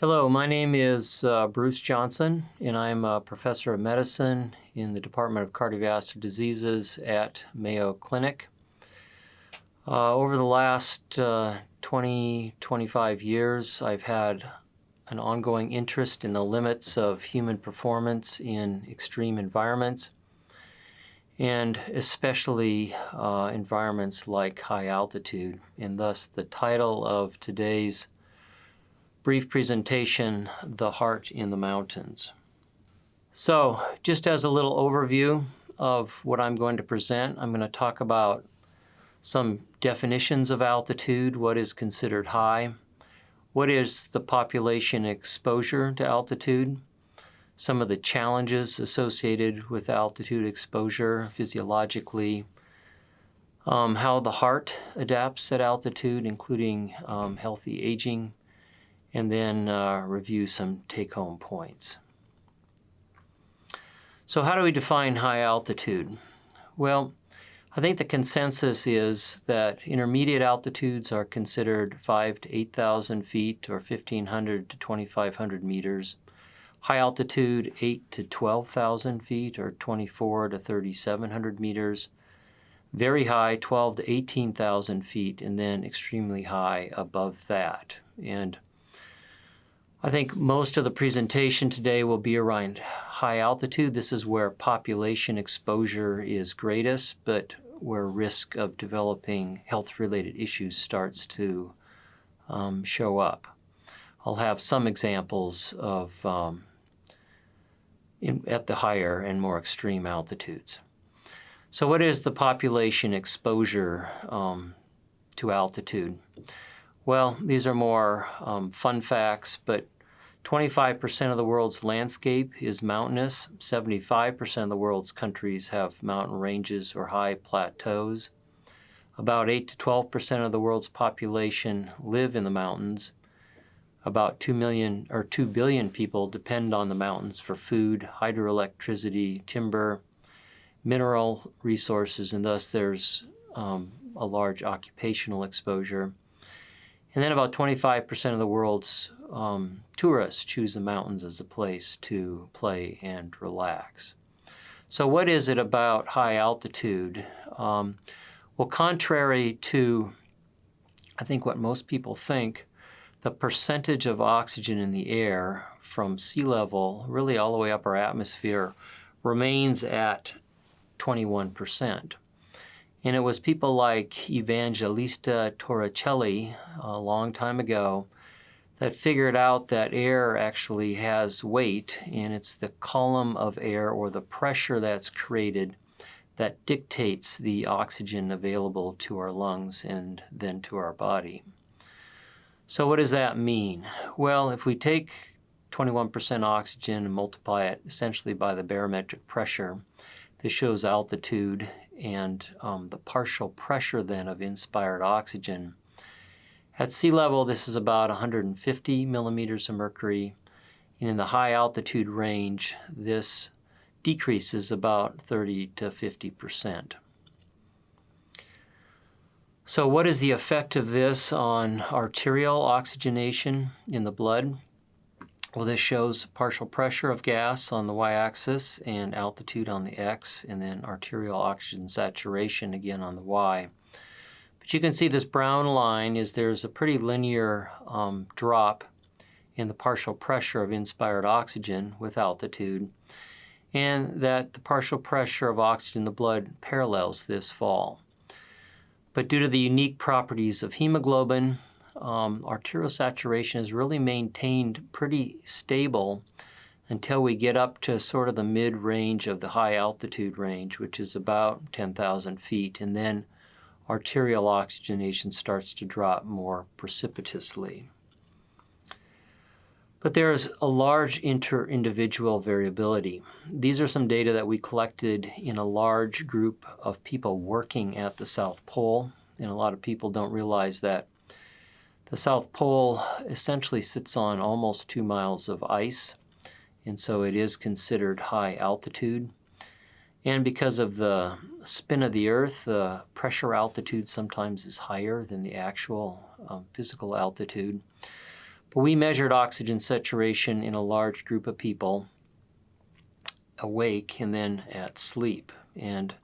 Hello, my name is Bruce Johnson, and I'm a professor of medicine in the Department of Cardiovascular Diseases at Mayo Clinic. Over the last 25 years, I've had an ongoing interest in the limits of human performance in extreme environments, and especially environments like high altitude, and thus the title of today's brief presentation, The Heart in the Mountains. So, just as a little overview of what I'm going to present, I'm going to talk about some definitions of altitude, what is considered high, what is the population exposure to altitude, some of the challenges associated with altitude exposure physiologically, how the heart adapts at altitude, including healthy aging, and then review some take-home points. So how do we define high altitude? Well, I think the consensus is that intermediate altitudes are considered 5,000 to 8,000 feet or 1,500 to 2,500 meters. High altitude, 8,000 to 12,000 feet or 2,400 to 3,700 meters. Very high, 12,000 to 18,000 feet, and then extremely high above that. And I think most of the presentation today will be around high altitude. This is where population exposure is greatest, but where risk of developing health-related issues starts to show up. I'll have some examples of at the higher and more extreme altitudes. So what is the population exposure to altitude? Well, these are more fun facts, but 25% of the world's landscape is mountainous. 75% of the world's countries have mountain ranges or high plateaus. About 8 to 12% of the world's population live in the mountains. About 2 billion people depend on the mountains for food, hydroelectricity, timber, mineral resources, and thus there's a large occupational exposure. And then about 25% of the world's tourists choose the mountains as a place to play and relax. So what is it about high altitude? Well, contrary to, I think, what most people think, the percentage of oxygen in the air from sea level, really all the way up our atmosphere, remains at 21%. And it was people like Evangelista Torricelli a long time ago that figured out that air actually has weight, and it's the column of air or the pressure that's created that dictates the oxygen available to our lungs and then to our body. So what does that mean? Well, if we take 21% oxygen and multiply it essentially by the barometric pressure, this shows altitude and the partial pressure then of inspired oxygen. At sea level, this is about 150 millimeters of mercury, and in the high altitude range, this decreases about 30 to 50%. So what is the effect of this on arterial oxygenation in the blood? Well, this shows partial pressure of gas on the y-axis and altitude on the x, and then arterial oxygen saturation again on the y. But you can see this brown line is there's a pretty linear drop in the partial pressure of inspired oxygen with altitude, and that the partial pressure of oxygen in the blood parallels this fall. But due to the unique properties of hemoglobin, arterial saturation is really maintained pretty stable until we get up to sort of the mid-range of the high altitude range, which is about 10,000 feet, and then arterial oxygenation starts to drop more precipitously. But there's a large inter-individual variability. These are some data that we collected in a large group of people working at the South Pole, and a lot of people don't realize that the South Pole essentially sits on almost 2 miles of ice, and so it is considered high altitude. And because of the spin of the Earth, the pressure altitude sometimes is higher than the actual physical altitude. But we measured oxygen saturation in a large group of people awake and then at sleep. And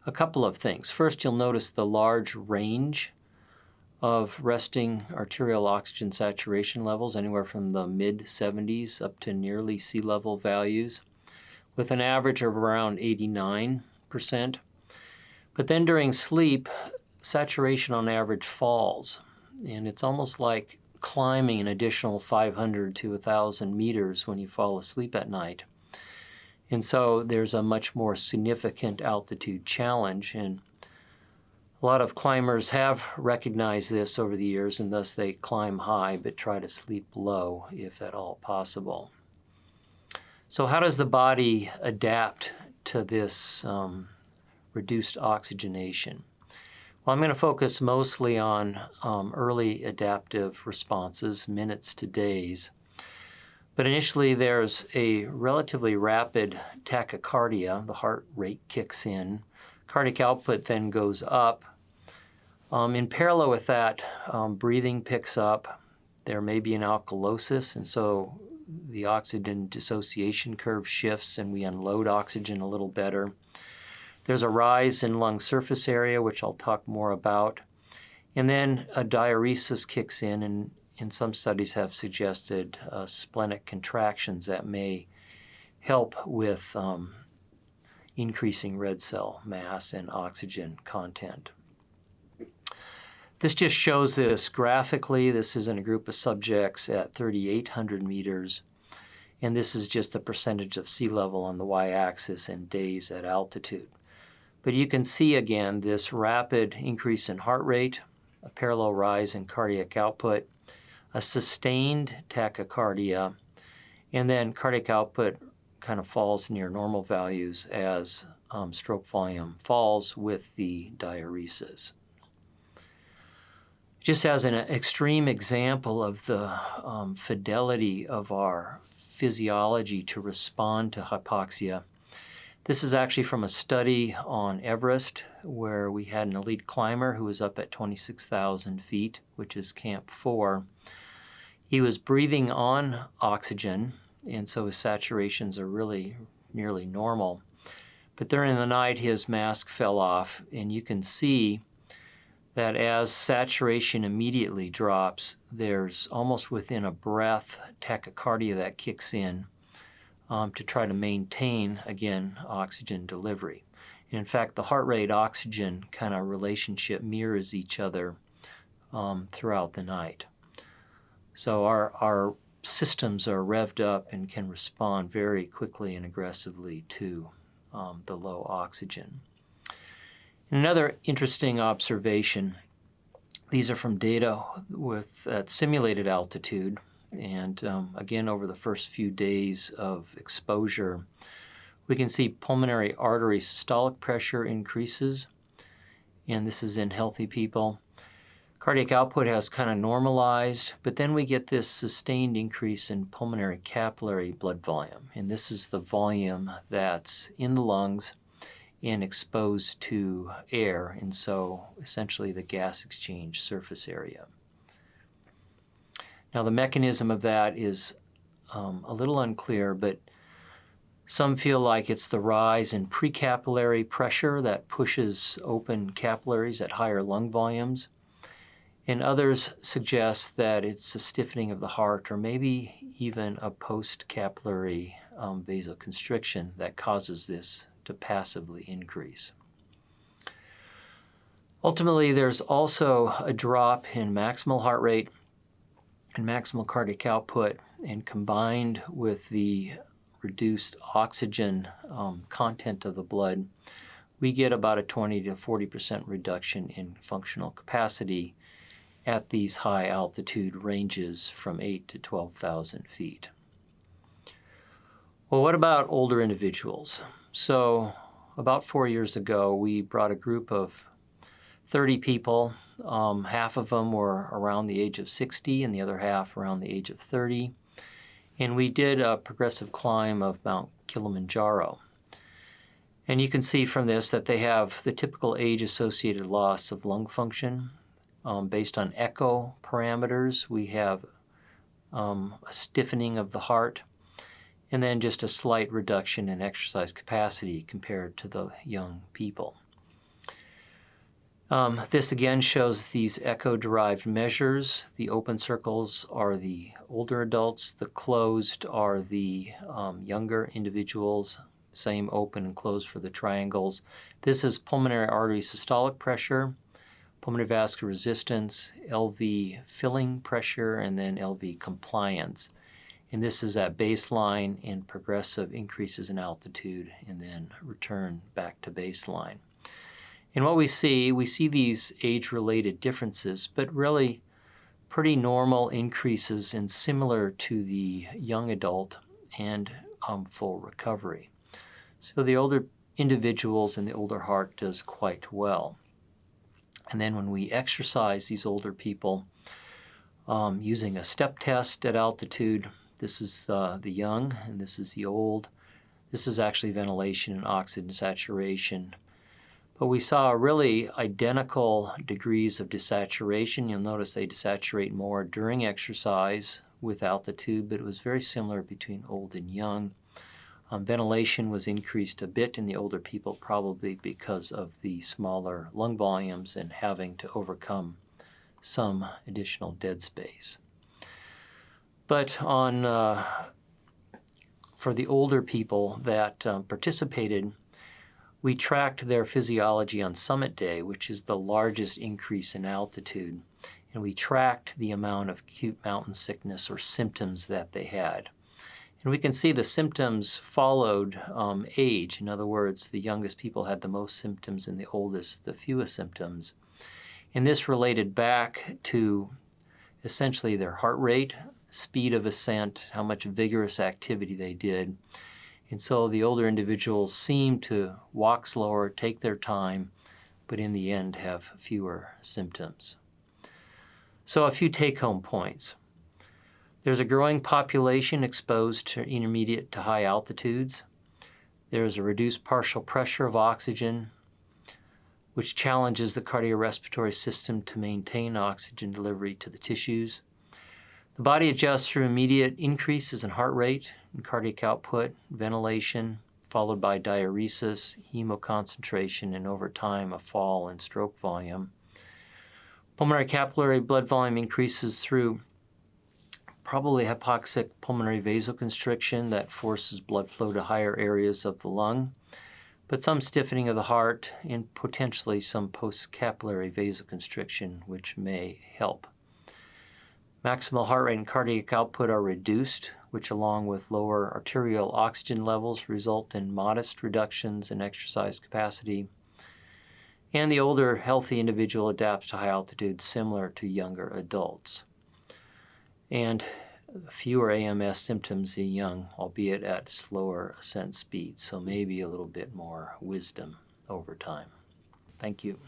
a couple of things. First, you'll notice the large range of resting arterial oxygen saturation levels, anywhere from the mid-70s up to nearly sea level values, with an average of around 89%. But then during sleep, saturation on average falls, and it's almost like climbing an additional 500 to 1,000 meters when you fall asleep at night. And so there's a much more significant altitude challenge, and a lot of climbers have recognized this over the years, and thus they climb high but try to sleep low if at all possible. So how does the body adapt to this reduced oxygenation? Well, I'm going to focus mostly on early adaptive responses, minutes to days. But initially there's a relatively rapid tachycardia. The heart rate kicks in. Cardiac output then goes up. In parallel with that, breathing picks up. There may be an alkalosis, and so the oxygen dissociation curve shifts and we unload oxygen a little better. There's a rise in lung surface area, which I'll talk more about. And then a diuresis kicks in, and some studies have suggested splenic contractions that may help with increasing red cell mass and oxygen content. This just shows this graphically. This is in a group of subjects at 3,800 meters, and this is just the percentage of sea level on the y-axis in days at altitude. But you can see again this rapid increase in heart rate, a parallel rise in cardiac output, a sustained tachycardia, and then cardiac output kind of falls near normal values as stroke volume falls with the diuresis. Just as an extreme example of the fidelity of our physiology to respond to hypoxia, this is actually from a study on Everest where we had an elite climber who was up at 26,000 feet, which is Camp 4. He was breathing on oxygen, and so his saturations are really nearly normal. But during the night, his mask fell off, and you can see that as saturation immediately drops, there's almost within a breath tachycardia that kicks in to try to maintain, again, oxygen delivery. And in fact, the heart rate oxygen kind of relationship mirrors each other throughout the night. So our systems are revved up and can respond very quickly and aggressively to the low oxygen. Another interesting observation, these are from data at simulated altitude, and again over the first few days of exposure, we can see pulmonary artery systolic pressure increases, and this is in healthy people. Cardiac output has kind of normalized, but then we get this sustained increase in pulmonary capillary blood volume, and this is the volume that's in the lungs and exposed to air, and so essentially the gas exchange surface area. Now the mechanism of that is a little unclear, but some feel like it's the rise in precapillary pressure that pushes open capillaries at higher lung volumes, and others suggest that it's a stiffening of the heart or maybe even a post-capillary vasoconstriction that causes this to passively increase. Ultimately, there's also a drop in maximal heart rate and maximal cardiac output, and combined with the reduced oxygen content of the blood, we get about a 20 to 40% reduction in functional capacity at these high altitude ranges from 8 to 12,000 feet. Well, what about older individuals? So about 4 years ago, we brought a group of 30 people. Half of them were around the age of 60 and the other half around the age of 30. And we did a progressive climb of Mount Kilimanjaro. And you can see from this that they have the typical age-associated loss of lung function. Based on echo parameters, we have a stiffening of the heart, and then just a slight reduction in exercise capacity compared to the young people. This again shows these echo-derived measures. The open circles are the older adults. The closed are the younger individuals. Same open and closed for the triangles. This is pulmonary artery systolic pressure, pulmonary vascular resistance, LV filling pressure, and then LV compliance. And this is at baseline and progressive increases in altitude and then return back to baseline. And what we see these age-related differences, but really pretty normal increases and similar to the young adult and full recovery. So the older individuals and the older heart does quite well. And then when we exercise these older people using a step test at altitude, this is the young and this is the old. This is actually ventilation and oxygen saturation. But we saw really identical degrees of desaturation. You'll notice they desaturate more during exercise with altitude, but it was very similar between old and young. Ventilation was increased a bit in the older people, probably because of the smaller lung volumes and having to overcome some additional dead space. But for the older people that participated, we tracked their physiology on summit day, which is the largest increase in altitude, and we tracked the amount of acute mountain sickness or symptoms that they had. And we can see the symptoms followed age. In other words, the youngest people had the most symptoms and the oldest the fewest symptoms. And this related back to essentially their heart rate, speed of ascent, how much vigorous activity they did. And so the older individuals seem to walk slower, take their time, but in the end have fewer symptoms. So a few take-home points. There's a growing population exposed to intermediate to high altitudes. There's a reduced partial pressure of oxygen, which challenges the cardiorespiratory system to maintain oxygen delivery to the tissues. The body adjusts through immediate increases in heart rate and cardiac output, ventilation, followed by diuresis, hemoconcentration, and over time a fall in stroke volume. Pulmonary capillary blood volume increases through probably hypoxic pulmonary vasoconstriction that forces blood flow to higher areas of the lung, but some stiffening of the heart and potentially some post-capillary vasoconstriction, which may help. Maximal heart rate and cardiac output are reduced, which along with lower arterial oxygen levels result in modest reductions in exercise capacity. And the older, healthy individual adapts to high altitude similar to younger adults. And fewer AMS symptoms in young, albeit at slower ascent speeds, so maybe a little bit more wisdom over time. Thank you.